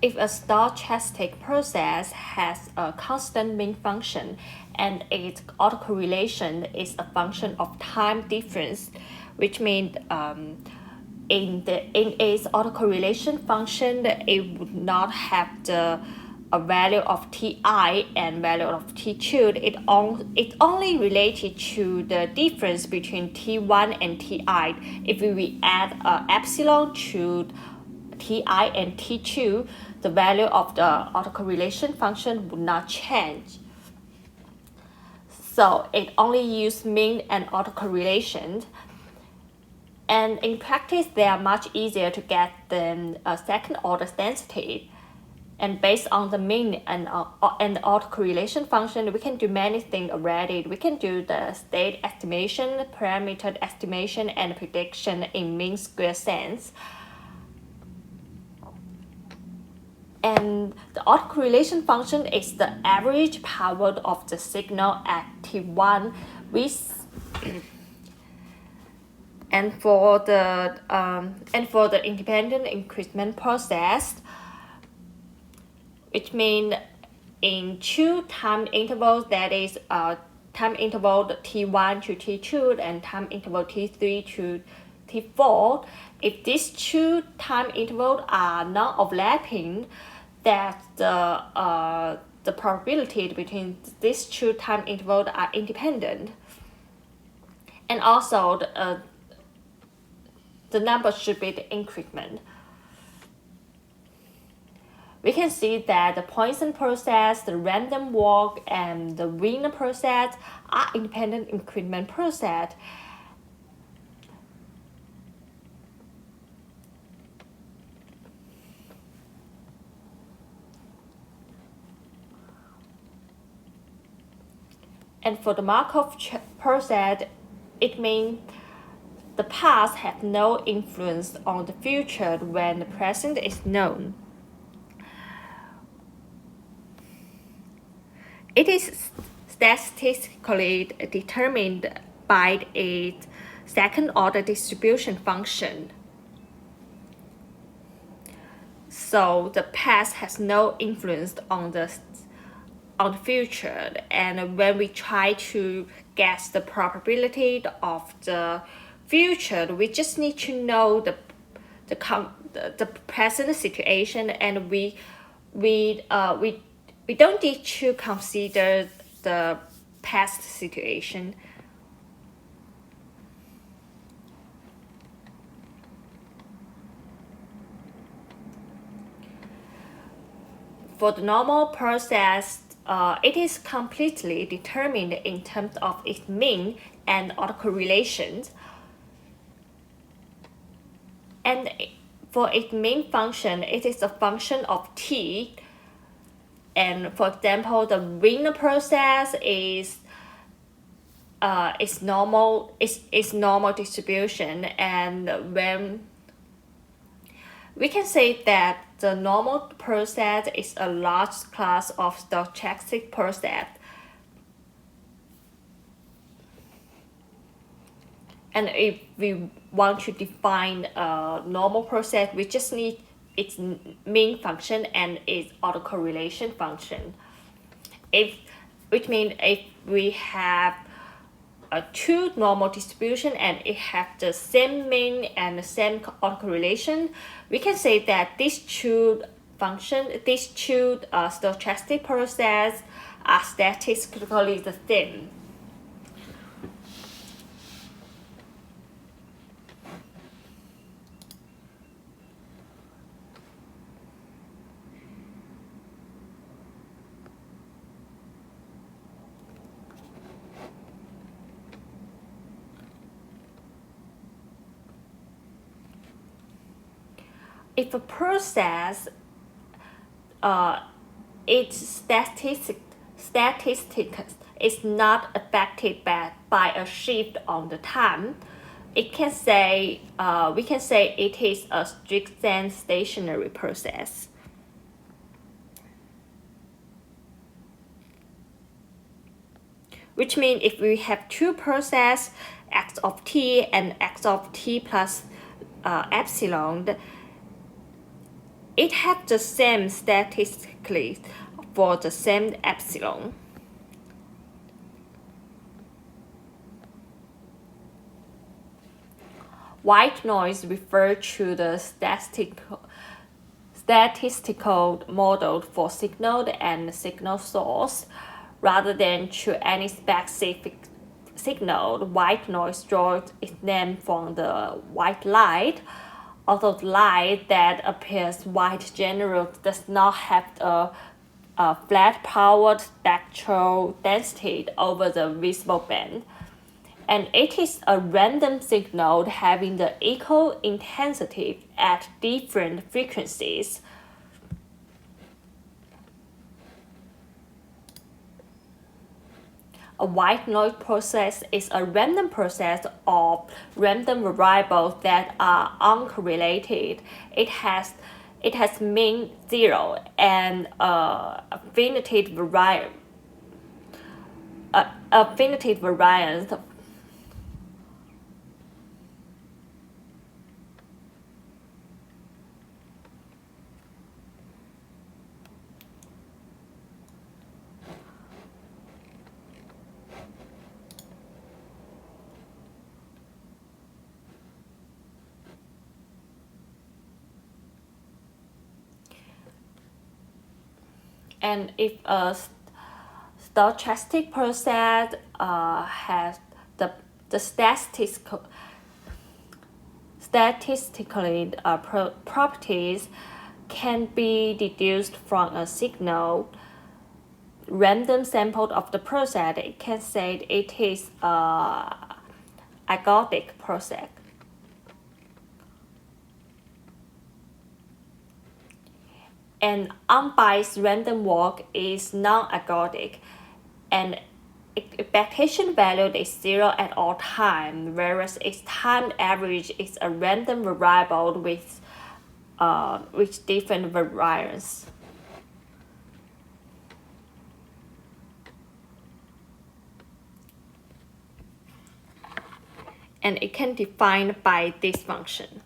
If a stochastic process has a constant mean function and its autocorrelation is a function of time difference, which means in its autocorrelation function, it would not have the a value of ti and value of t2. It's only related to the difference between t1 and ti. If we add epsilon to ti and t2, the value of the autocorrelation function would not change. So it only uses mean and autocorrelation. And in practice, they are much easier to get than a second order density. And based on the mean and autocorrelation function, we can do many things already. We can do the state estimation, parameter estimation, and prediction in mean square sense. And the autocorrelation function is the average power of the signal at T1 with and for the independent increment process, which means in two time intervals, that is time interval T1 to T2 and time interval T3 to T4, if these two time intervals are non-overlapping, that the probability between these two time intervals are independent. And also the number should be the increment. We can see that the Poisson process, the random walk, and the Wiener process are independent increment process. And for the Markov process, it means the past has no influence on the future when the present is known. It is statistically determined by its second-order distribution function. So the past has no influence on the future, and when we try to guess the probability of the future, we just need to know the present situation, and we don't need to consider the past situation. For the normal process, it is completely determined in terms of its mean and autocorrelation. And for its mean function, it is a function of t. And for example, the Wiener process is normal distribution, and when we can say that the normal process is a large class of stochastic process. And if we want to define a normal process, we just need its mean function and its autocorrelation function. Which means if we have a two normal distribution and it have the same mean and the same autocorrelation, we can say that these two stochastic process are statistically the same. If a process its statistics is not affected by a shift on the time, we can say it is a strict sense stationary process. Which means if we have two processes, x of t and x of t plus epsilon, it has the same statistically for the same epsilon. White noise refers to the statistical model for signal and signal source, rather than to any specific signal. White noise draws its name from the white light, although the light that appears white generally does not have a flat powered spectral density over the visible band, and it is a random signal having the equal intensity at different frequencies. A white noise process is a random process of random variables that are uncorrelated. It has mean zero and affinity variance. And if a stochastic process has the statistically properties can be deduced from a signal random sample of the process, it can say it is a ergodic process. An unbiased random walk is non-ergodic, and expectation value is zero at all times, whereas its time average is a random variable with different variance. And it can define by this function.